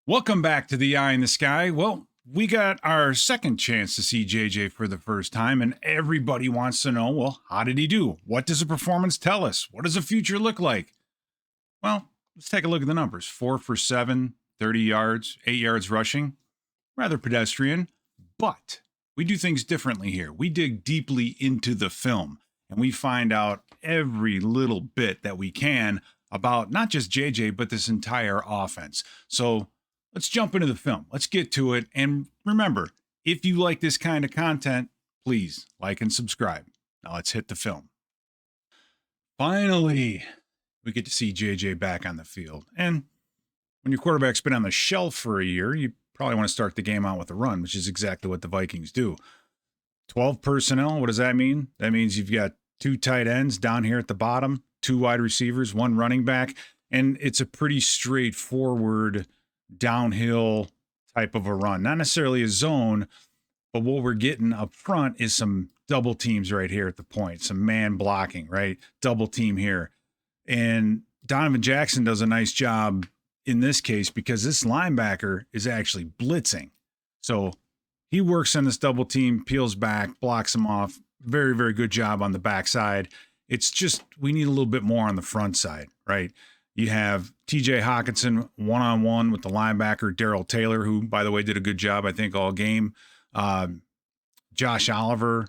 Welcome back to the Eye in the Sky. Well, we got our second chance to see JJ for the first time, and everybody wants to know, well, how did he do? What does the performance tell us? What does the future look like? Well, let's take a look at the numbers. 4 for 7, 30 yards, 8 yards rushing. Rather pedestrian, but we do things differently here. We dig deeply into the film, and we find out every little bit that we can about not just JJ, but this entire offense. So let's jump into the film. Let's get to it. And remember, if you like this kind of content, please like and subscribe. Now let's hit the film. Finally, we get to see JJ back on the field. And when your quarterback's been on the shelf for a year, you probably want to start the game out with a run, which is exactly what the Vikings do. 12 personnel, what does that mean? That means you've got 2 tight ends down here at the bottom, 2 wide receivers, 1 running back, and it's a pretty straightforward downhill type of a run. Not necessarily a zone, but what we're getting up front is some double teams right here at the point, some man blocking, right? Double team here. And Donovan Jackson does a nice job in this case because this linebacker is actually blitzing. So he works on this double team, peels back, blocks him off. Very, very good job on the backside. It's just we need a little bit more on the front side, right? You have TJ Hawkinson one-on-one with the linebacker, Darrell Taylor, who, by the way, did a good job, I think, all game. Josh Oliver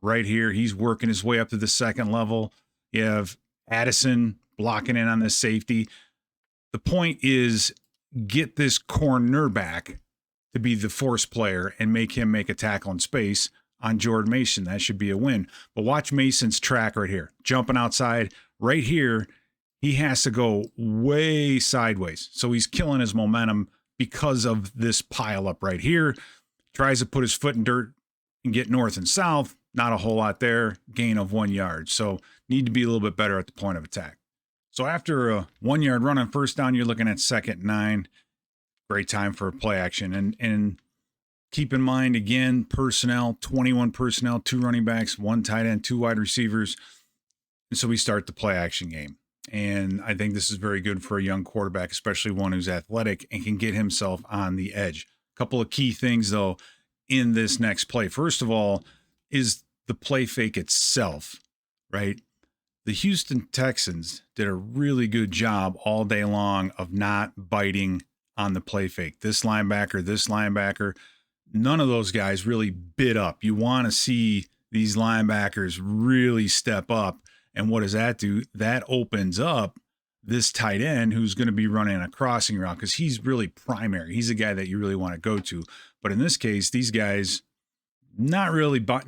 right here. He's working his way up to the second level. You have Addison blocking in on this safety. The point is get this cornerback to be the force player and make him make a tackle in space on Jordan Mason. That should be a win. But watch Mason's track right here. Jumping outside right here. He has to go way sideways. So he's killing his momentum because of this pile up right here. Tries to put his foot in dirt and get north and south. Not a whole lot there. Gain of 1 yard. So need to be a little bit better at the point of attack. So after a 1 yard run on first down, you're looking at 2nd and 9. Great time for a play action. And keep in mind, again, personnel, 21 personnel, 2 running backs, 1 tight end, 2 wide receivers. And so we start the play action game. And I think this is very good for a young quarterback, especially one who's athletic and can get himself on the edge. A couple of key things, though, in this next play. First of all, is the play fake itself, right? The Houston Texans did a really good job all day long of not biting on the play fake. This linebacker, none of those guys really bit up. You want to see these linebackers really step up. And what does that do? That opens up this tight end who's going to be running a crossing route because he's really primary. He's a guy that you really want to go to. But in this case, these guys not really buying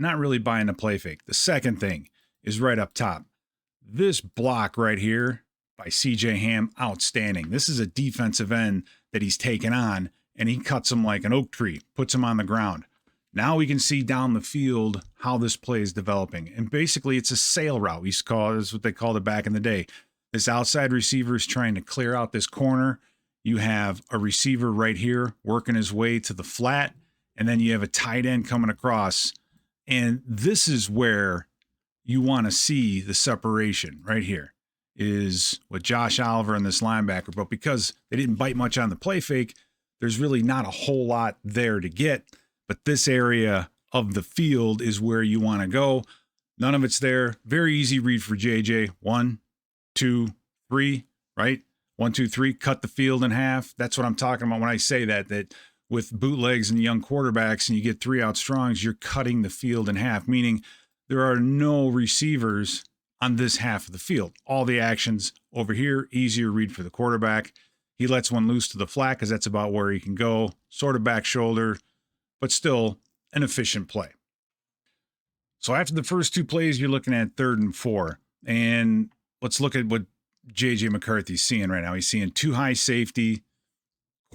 the play fake. The second thing is right up top. This block right here by CJ Ham, outstanding. This is a defensive end that he's taken on, and he cuts him like an oak tree, puts him on the ground. Now we can see down the field how this play is developing. And basically, it's a sail route. That's what they called it back in the day. This outside receiver is trying to clear out this corner. You have a receiver right here working his way to the flat, and then you have a tight end coming across. And this is where you want to see the separation right here is with Josh Oliver and this linebacker. But because they didn't bite much on the play fake, there's really not a whole lot there to get. But this area of the field is where you want to go. None of it's there. Very easy read for JJ. 1, 2, 3, right? 1, 2, 3, cut the field in half. That's what I'm talking about when I say that with bootlegs and young quarterbacks and you get 3 out strongs, you're cutting the field in half, meaning there are no receivers on this half of the field. All the actions over here, easier read for the quarterback. He lets one loose to the flat because that's about where he can go. Sort of back shoulder, but still an efficient play. So after the first 2 plays, you're looking at 3rd and 4. And let's look at what JJ McCarthy's seeing right now. He's seeing 2 high safety.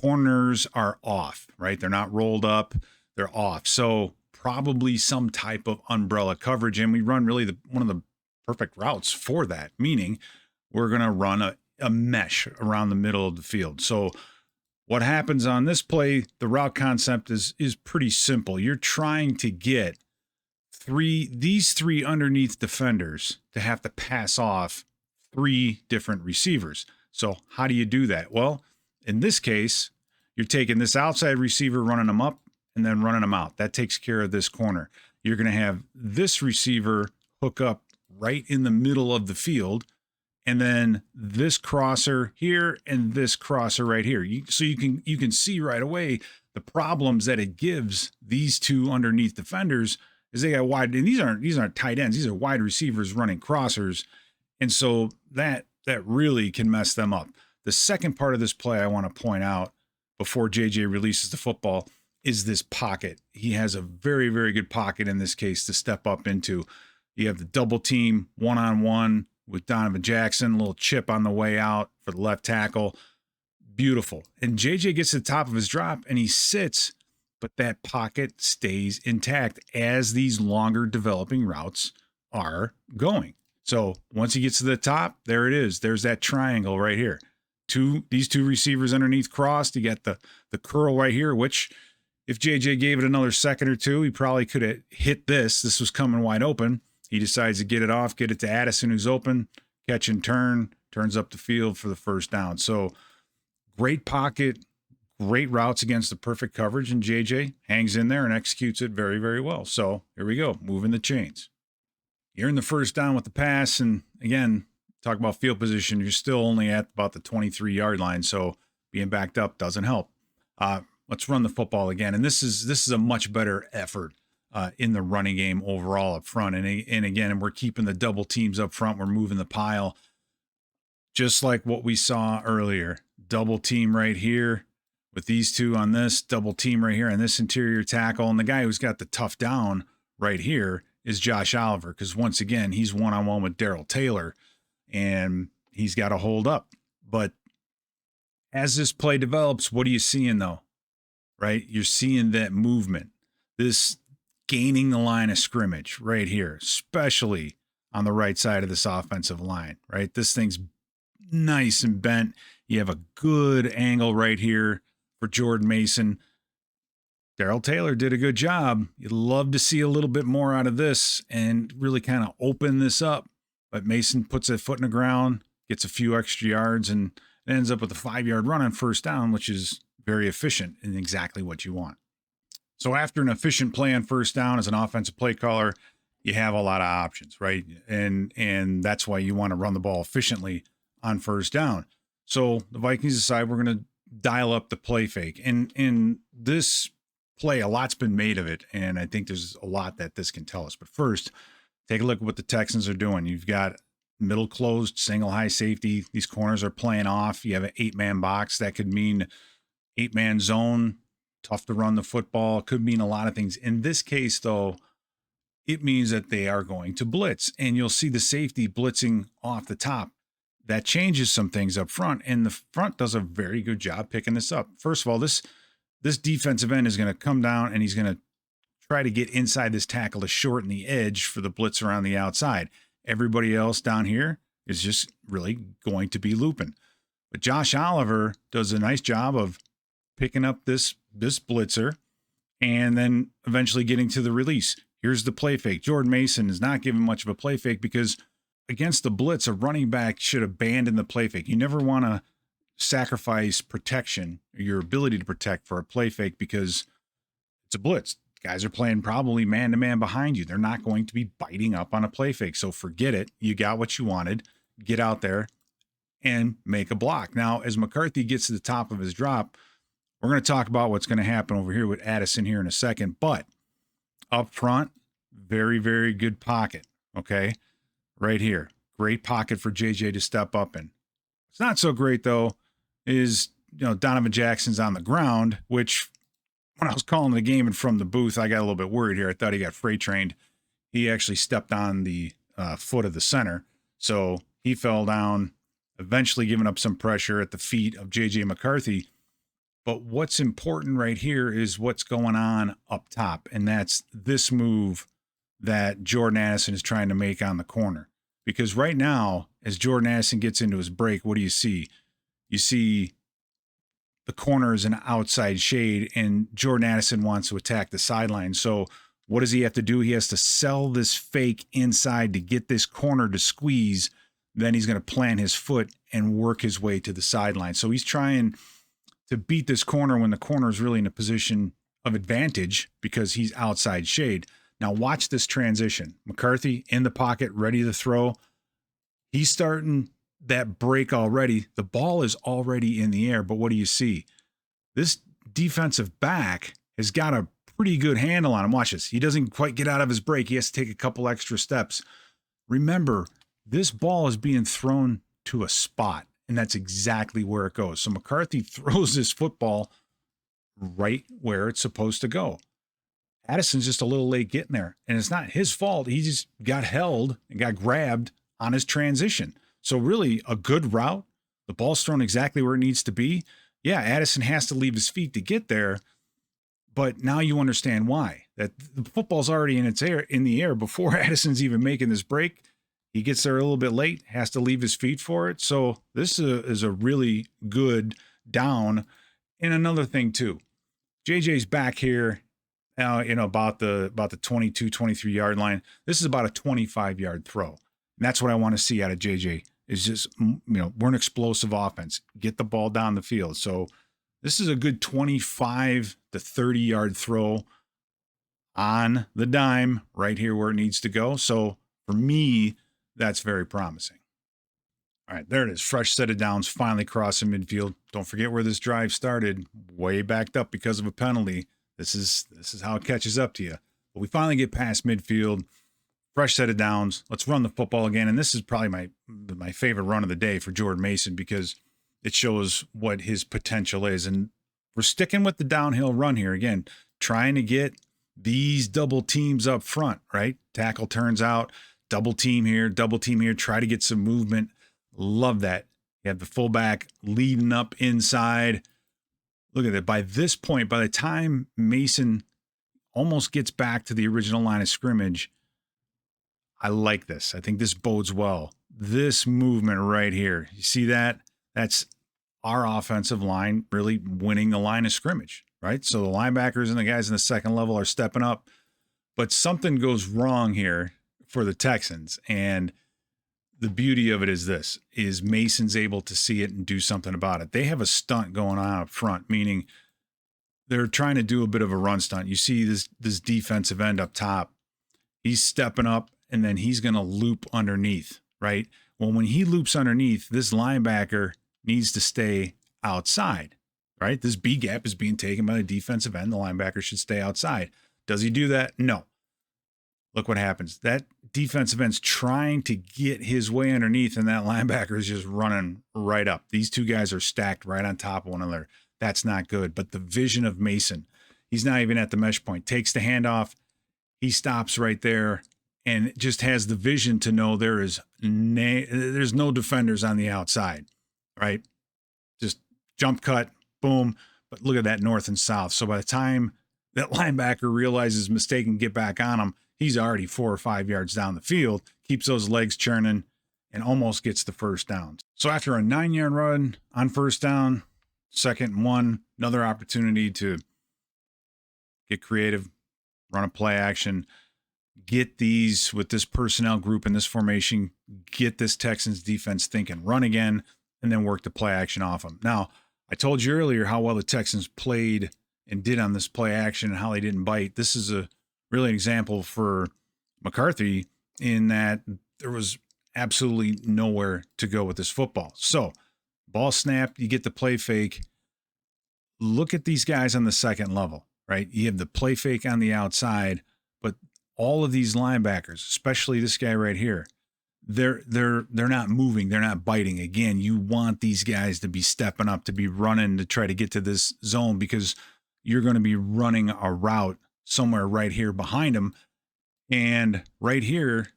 Corners are off, right? They're not rolled up. They're off. So probably some type of umbrella coverage. And we run really one of the perfect routes for that, meaning we're going to run a mesh around the middle of the field. So what happens on this play, the route concept is pretty simple. You're trying to get these 3 underneath defenders to have to pass off 3 different receivers. So how do you do that? Well, in this case, you're taking this outside receiver, running them up, and then running them out. That takes care of this corner. You're going to have this receiver hook up right in the middle of the field, and then this crosser here and this crosser right here. So you can see right away the problems that it gives these two underneath defenders is they got wide, and these aren't tight ends. These are wide receivers running crossers, and so that really can mess them up. The second part of this play I want to point out before JJ releases the football is this pocket. He has a very, very good pocket in this case to step up into. You have the double team one-on-one with Donovan Jackson, a little chip on the way out for the left tackle. Beautiful. And JJ gets to the top of his drop and he sits, but that pocket stays intact as these longer developing routes are going. So once he gets to the top, there it is. There's that triangle right here. These two receivers underneath crossed. You got the curl right here, which if JJ gave it another second or two, he probably could have hit this. This was coming wide open. He decides to get it off, get it to Addison, who's open, catch and turn, turns up the field for the first down. So great pocket, great routes against the perfect coverage, and JJ hangs in there and executes it very, very well. So here we go, moving the chains. You're in the first down with the pass, and again, talk about field position, you're still only at about the 23-yard line, so being backed up doesn't help. Let's run the football again, and this is a much better effort in the running game overall up front. And again, we're keeping the double teams up front. We're moving the pile just like what we saw earlier. Double team right here with these two on this, double team right here on this interior tackle. And the guy who's got the tough down right here is Josh Oliver, because once again, he's one-on-one with Darrell Taylor, and he's got to hold up. But as this play develops, what are you seeing though? Right? You're seeing that movement, this gaining the line of scrimmage right here, especially on the right side of this offensive line, right? This thing's nice and bent. You have a good angle right here for Jordan Mason. Darrell Taylor did a good job. You'd love to see a little bit more out of this and really kind of open this up. But Mason puts that foot in the ground, gets a few extra yards, and ends up with a 5-yard run on first down, which is very efficient and exactly what you want. So after an efficient play on first down as an offensive play caller, you have a lot of options, right? And that's why you want to run the ball efficiently on first down. So the Vikings decide we're going to dial up the play fake. And in this play, a lot's been made of it, and I think there's a lot that this can tell us. But first, take a look at what the Texans are doing. You've got middle closed, single high safety. These corners are playing off. You have an 8-man box. That could mean 8-man zone, tough to run the football. It could mean a lot of things. In this case, though, it means that they are going to blitz, and you'll see the safety blitzing off the top. That changes some things up front, and the front does a very good job picking this up. First of all, this defensive end is going to come down, and he's going to try to get inside this tackle to shorten the edge for the blitzer on the outside. Everybody else down here is just really going to be looping. But Josh Oliver does a nice job of picking up this blitzer and then eventually getting to the release. Here's the play fake. Jordan Mason is not giving much of a play fake because against the blitz, a running back should abandon the play fake. You never want to sacrifice protection, or your ability to protect, for a play fake because it's a blitz. Guys are playing probably man-to-man behind you. They're not going to be biting up on a play fake. So forget it. You got what you wanted. Get out there and make a block. Now, as McCarthy gets to the top of his drop, we're going to talk about what's going to happen over here with Addison here in a second. But up front, very, very good pocket. Okay. Right here. Great pocket for JJ to step up in. It's not so great, though, is, Donovan Jackson's on the ground, which when I was calling the game and from the booth, I got a little bit worried here. I thought he got freight trained. He actually stepped on the foot of the center. So he fell down, eventually giving up some pressure at the feet of JJ McCarthy. But what's important right here is what's going on up top. And that's this move that Jordan Addison is trying to make on the corner. Because right now, as Jordan Addison gets into his break, what do you see? You see the corner is an outside shade, and Jordan Addison wants to attack the sideline. So what does he have to do? He has to sell this fake inside to get this corner to squeeze. Then he's going to plant his foot and work his way to the sideline. So he's trying to beat this corner when the corner is really in a position of advantage because he's outside shade. Now watch this transition. McCarthy in the pocket, ready to throw. He's starting that break already. The ball is already in the air, but what do you see? This defensive back has got a pretty good handle on him. Watch this. He doesn't quite get out of his break. He has to take a couple extra steps. Remember, this ball is being thrown to a spot, and that's exactly where it goes. So McCarthy throws this football right where it's supposed to go. Addison's just a little late getting there, and it's not his fault. He just got held and got grabbed on his transition. So really a good route. The ball's thrown exactly where it needs to be. Yeah, Addison has to leave his feet to get there, but now you understand why. That the football's already in the air before Addison's even making this break. He gets there a little bit late, has to leave his feet for it. So this is a really good down. And another thing too, JJ's back here, about the 22, 23 yard line. This is about a 25-yard throw. And that's what I want to see out of JJ is just, we're an explosive offense. Get the ball down the field. So this is a good 25 to 30-yard throw on the dime right here where it needs to go. So for me, that's very promising. All right, there it is. Fresh set of downs, finally crossing midfield. Don't forget where this drive started. Way backed up because of a penalty. This is how it catches up to you. But we finally get past midfield. Fresh set of downs. Let's run the football again. And this is probably my favorite run of the day for Jordan Mason because it shows what his potential is. And we're sticking with the downhill run here. Again, trying to get these double teams up front, right? Tackle turns out, double team here, try to get some movement. Love that. You have the fullback leading up inside. Look at that. By this point, by the time Mason almost gets back to the original line of scrimmage, I like this. I think this bodes well. This movement right here, you see that? That's our offensive line really winning the line of scrimmage, right? So the linebackers and the guys in the second level are stepping up, but something goes wrong here for the Texans. And the beauty of it is this, is Mason's able to see it and do something about it. They have a stunt going on up front, meaning they're trying to do a bit of a run stunt. You see this defensive end up top. He's stepping up, and then he's going to loop underneath, right? Well, when he loops underneath, this linebacker needs to stay outside, right? This B gap is being taken by the defensive end. The linebacker should stay outside. Does he do that? No. Look what happens. That defensive end's trying to get his way underneath, and that linebacker is just running right up. These two guys are stacked right on top of one another. That's not good. But the vision of Mason, he's not even at the mesh point, takes the handoff. He stops right there and just has the vision to know there's no defenders on the outside, right? Just jump cut, boom. But look at that north and south. So by the time that linebacker realizes his mistake and get back on him, he's already 4 or 5 yards down the field, keeps those legs churning, and almost gets the first down. So after a 9-yard run on first down, 2nd and 1, another opportunity to get creative, run a play action, get these with this personnel group and this formation, get this Texans defense thinking, run again, and then work the play action off them. Now, I told you earlier how well the Texans played and did on this play action and how they didn't bite. This is a really an example for McCarthy in that there was absolutely nowhere to go with this football. So, ball snap, you get the play fake. Look at these guys on the second level, right? You have the play fake on the outside, but all of these linebackers, especially this guy right here, they're not moving, they're not biting. Again, you want these guys to be stepping up, to be running to try to get to this zone because you're going to be running a route somewhere right here behind them. And right here,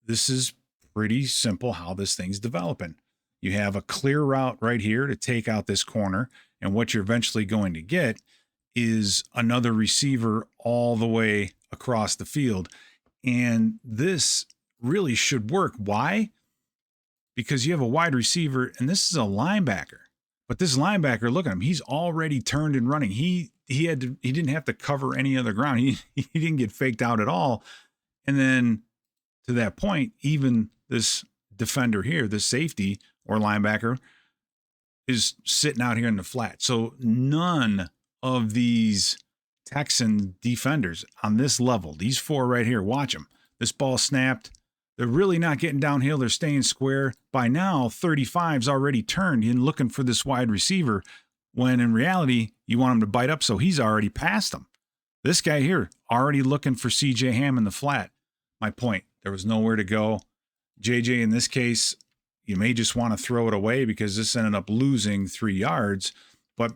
this is pretty simple how this thing's developing. You have a clear route right here to take out this corner. And what you're eventually going to get is another receiver all the way across the field. And this really should work. Why? Because you have a wide receiver and this is a linebacker. But this linebacker, look at him. He's already turned and running. He didn't have to cover any other ground. He didn't get faked out at all. And then to that point, even this defender here, this safety or linebacker, is sitting out here in the flat. So none of these Texan defenders on this level, these four right here, watch them. This ball snapped. They're really not getting downhill. They're staying square. By now, 35's already turned in looking for this wide receiver, when in reality, you want him to bite up, so he's already past him. This guy here, already looking for CJ Ham in the flat. My point, there was nowhere to go. JJ, in this case, you may just want to throw it away because this ended up losing 3 yards, but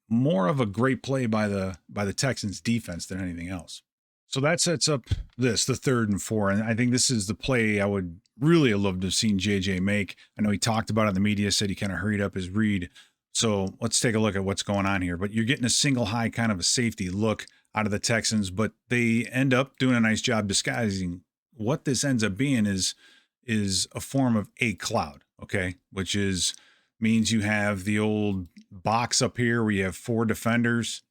more of a great play by the Texans defense than anything else. So that sets up the 3rd and 4. And I think this is the play I would really have loved to have seen JJ make. I know he talked about it in the media, said he kind of hurried up his read. So let's take a look at what's going on here. But you're getting a single high kind of a safety look out of the Texans, but they end up doing a nice job disguising. What this ends up being is a form of a cloud, okay? Which means you have the old box up here where you have 4 defenders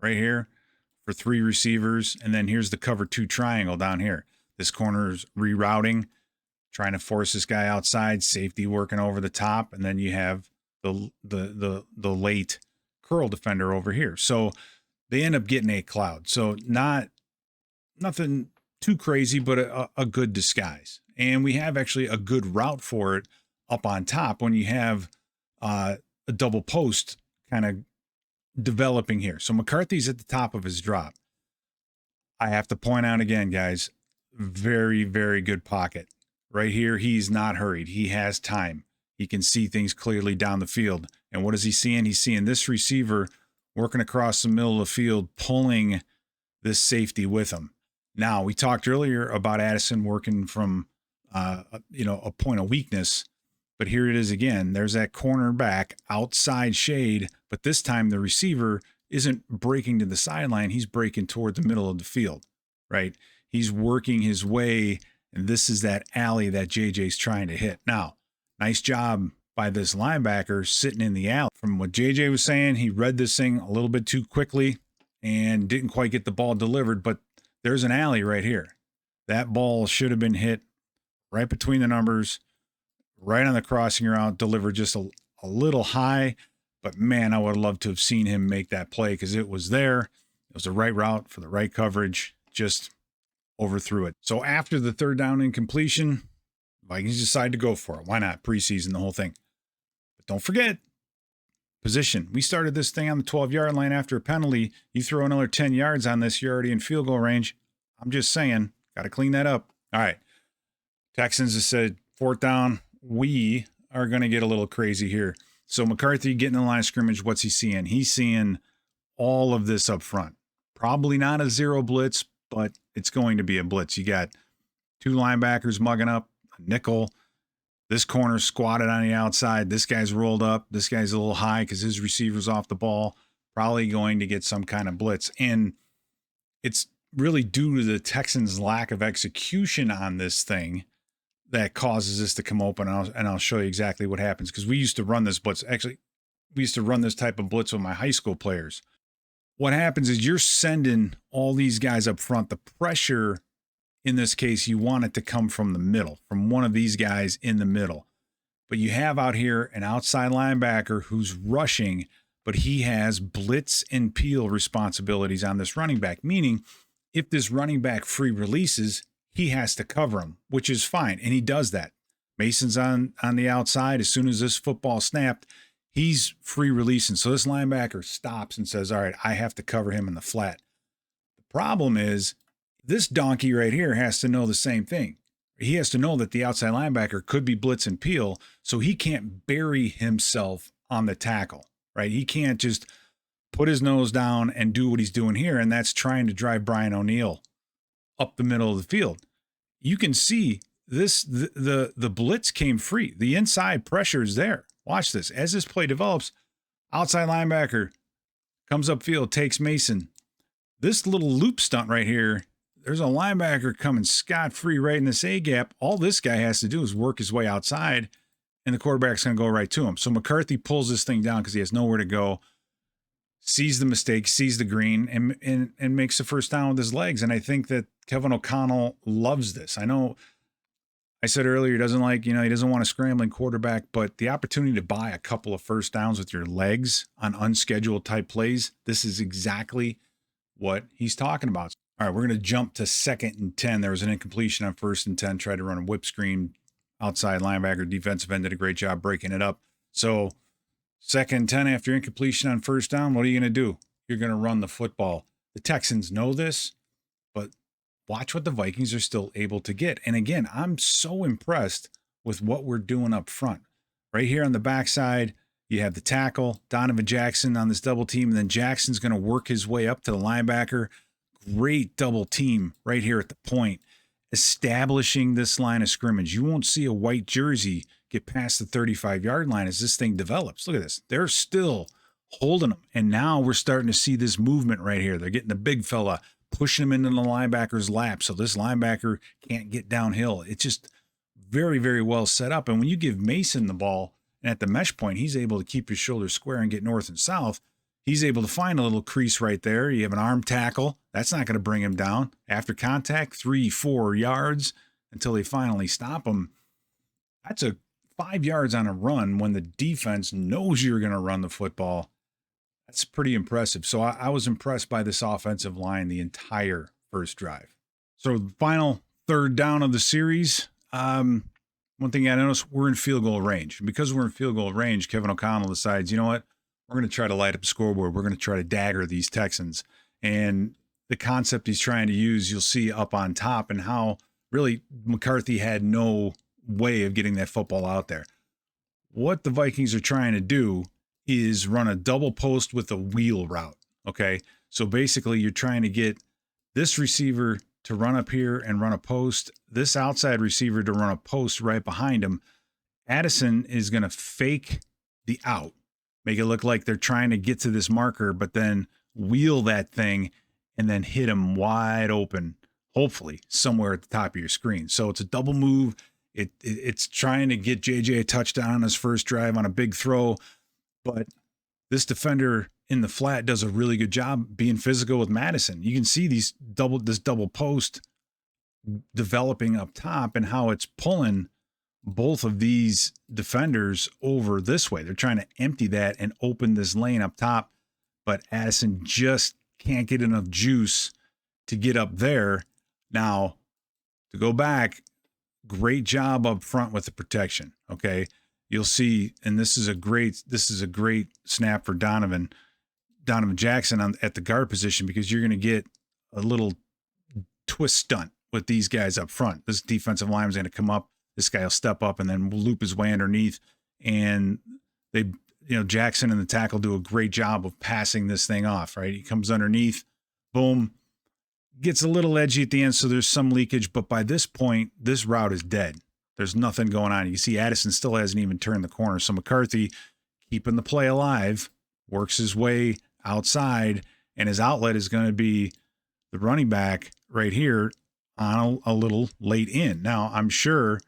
right here for 3 receivers, and then here's the cover 2 triangle down here. This corner's rerouting, trying to force this guy outside, safety working over the top, and then you have the late curl defender over here. So they end up getting a cloud. So nothing too crazy, but a good disguise. And we have actually a good route for it up on top when you have a double post kind of developing here. So McCarthy's at the top of his drop. I have to point out again, guys, very, very good pocket. Right here, he's not hurried. He has time. He can see things clearly down the field. And what is he seeing? He's seeing this receiver working across the middle of the field, pulling this safety with him. Now, we talked earlier about Addison working from, a point of weakness, but here it is again. There's that cornerback outside shade, but this time the receiver isn't breaking to the sideline. He's breaking toward the middle of the field, right? He's working his way, and this is that alley that JJ's trying to hit. Now, nice job by this linebacker sitting in the alley. From what JJ was saying, he read this thing a little bit too quickly and didn't quite get the ball delivered, but there's an alley right here. That ball should have been hit right between the numbers, right on the crossing route, delivered just a little high. But man, I would have loved to have seen him make that play because it was there. It was the right route for the right coverage, just overthrew it. So after the 3rd down incompletion, Vikings decide to go for it. Why not? Preseason, the whole thing. But don't forget, position. We started this thing on the 12-yard line after a penalty. You throw another 10 yards on this, you're already in field goal range. I'm just saying, got to clean that up. All right. Texans have said 4th down. We are going to get a little crazy here. So McCarthy getting in the line of scrimmage, what's he seeing? He's seeing all of this up front. Probably not a 0 blitz, but it's going to be a blitz. You got 2 linebackers mugging up, a nickel. This corner squatted on the outside. This guy's rolled up. This guy's a little high because his receiver's off the ball. Probably going to get some kind of blitz. And it's really due to the Texans' lack of execution on this thing that causes this to come open. And I'll show you exactly what happens because we used to run this blitz. Actually, we used to run this type of blitz with my high school players. What happens is you're sending all these guys up front. The pressure, in this case, you want it to come from the middle, from one of these guys in the middle. But you have out here an outside linebacker who's rushing, but he has blitz and peel responsibilities on this running back, meaning if this running back free releases, he has to cover him, which is fine. And he does that. Mason's on the outside. As soon as this football snapped, he's free releasing. So this linebacker stops and says, all right, I have to cover him in the flat. The problem is this donkey right here has to know the same thing. He has to know that the outside linebacker could be blitz and peel, so he can't bury himself on the tackle, right? He can't just put his nose down and do what he's doing here, and that's trying to drive Brian O'Neill up the middle of the field. You can see this, the blitz came free. The inside pressure is there. Watch this. As this play develops, outside linebacker comes upfield, takes Mason. This little loop stunt right here, there's a linebacker coming scot-free right in this A-gap. All this guy has to do is work his way outside, and the quarterback's going to go right to him. So McCarthy pulls this thing down because he has nowhere to go, sees the mistake, sees the green, and makes the first down with his legs. And I think that Kevin O'Connell loves this. I know I said earlier, he doesn't like, he doesn't want a scrambling quarterback, but the opportunity to buy a couple of first downs with your legs on unscheduled type plays, this is exactly what he's talking about. All right, we're going to jump to 2nd and 10. There was an incompletion on 1st and 10, tried to run a whip screen. Outside linebacker, defensive end did a great job breaking it up. So 2nd and 10 after incompletion on 1st down, what are you going to do? You're going to run the football. The Texans know this, but watch what the Vikings are still able to get. And again, I'm so impressed with what we're doing up front. Right here on the backside, you have the tackle, Donovan Jackson on this double team, and then Jackson's going to work his way up to the linebacker. Great double team right here at the point, establishing this line of scrimmage. You won't see a white jersey get past the 35-yard line as this thing develops. Look at this. They're still holding them. And now we're starting to see this movement right here. They're getting the big fella, pushing him into the linebacker's lap so this linebacker can't get downhill. It's just very, very well set up. And when you give Mason the ball and at the mesh point, he's able to keep his shoulders square and get north and south. He's able to find a little crease right there. You have an arm tackle. That's not going to bring him down. After contact, 3-4 yards until they finally stop him. That's a 5 yards on a run when the defense knows you're going to run the football. That's pretty impressive. So I was impressed by this offensive line the entire first drive. So the final 3rd down of the series. One thing I noticed, we're in field goal range. And because we're in field goal range, Kevin O'Connell decides, you know what? We're going to try to light up the scoreboard. We're going to try to dagger these Texans. And the concept he's trying to use, you'll see up on top, and how really McCarthy had no way of getting that football out there. What the Vikings are trying to do is run a double post with a wheel route. Okay. So basically you're trying to get this receiver to run up here and run a post, this outside receiver to run a post right behind him. Addison is going to fake the out, make it look like they're trying to get to this marker, but then wheel that thing and then hit him wide open, hopefully somewhere at the top of your screen. So it's a double move. It's trying to get JJ a touchdown on his first drive on a big throw, but this defender in the flat does a really good job being physical with Madison. You can see this double post developing up top and how it's pulling both of these defenders over this way. They're trying to empty that and open this lane up top, but Addison just can't get enough juice to get up there. Now, to go back, great job up front with the protection. Okay. You'll see, and this is a great snap for Donovan Jackson at the guard position, because you're going to get a little twist stunt with these guys up front. This defensive lineman is going to come up. This guy will step up and then loop his way underneath. And Jackson and the tackle do a great job of passing this thing off, right? He comes underneath, boom, gets a little edgy at the end. So there's some leakage, but by this point, this route is dead. There's nothing going on. You see Addison still hasn't even turned the corner. So McCarthy, keeping the play alive, works his way outside, and his outlet is going to be the running back right here on a little late in. Now, I'm sure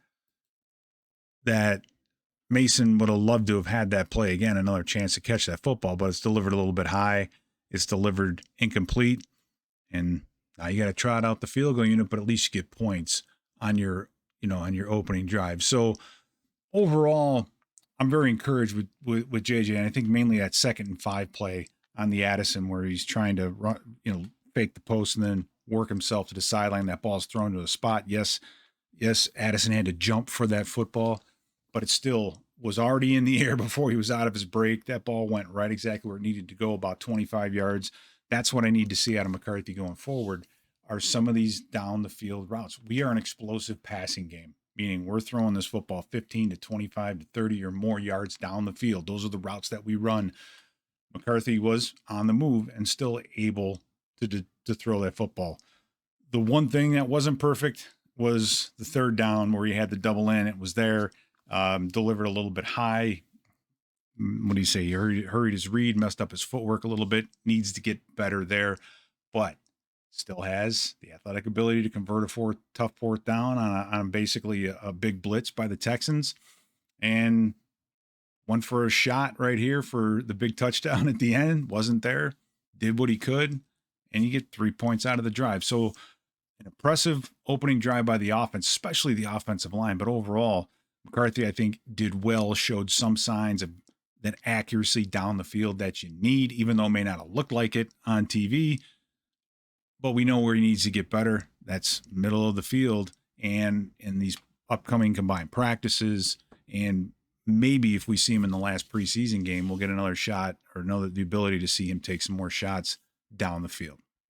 that Mason would have loved to have had that play again, another chance to catch that football, but it's delivered a little bit high. It's delivered incomplete. And now you got to trot out the field goal unit, but at least you get points on your opening drive. So overall, I'm very encouraged with JJ. And I think mainly that 2nd and 5 play on the Addison, where he's trying to run, fake the post and then work himself to the sideline. That ball's thrown to a spot. Yes, Addison had to jump for that football, but it still was already in the air before he was out of his break. That ball went right exactly where it needed to go, about 25 yards. That's what I need to see out of McCarthy going forward, are some of these down the field routes. We are an explosive passing game, meaning we're throwing this football 15 to 25 to 30 or more yards down the field. Those are the routes that we run. McCarthy was on the move and still able to throw that football. The one thing that wasn't perfect was the 3rd down where he had the double in. It was there, delivered a little bit high. What do you say? He hurried his read, messed up his footwork a little bit, needs to get better there, but still has the athletic ability to convert a tough 4th down on basically a big blitz by the Texans, and went for a shot right here for the big touchdown at the end. Wasn't there, did what he could, and you get 3 points out of the drive. So an impressive opening drive by the offense, especially the offensive line. But overall, McCarthy, I think, did well, showed some signs of that accuracy down the field that you need, even though it may not look like it on TV. But we know where he needs to get better. That's middle of the field and in these upcoming combined practices. And maybe if we see him in the last preseason game, we'll get another shot or the ability to see him take some more shots down the field.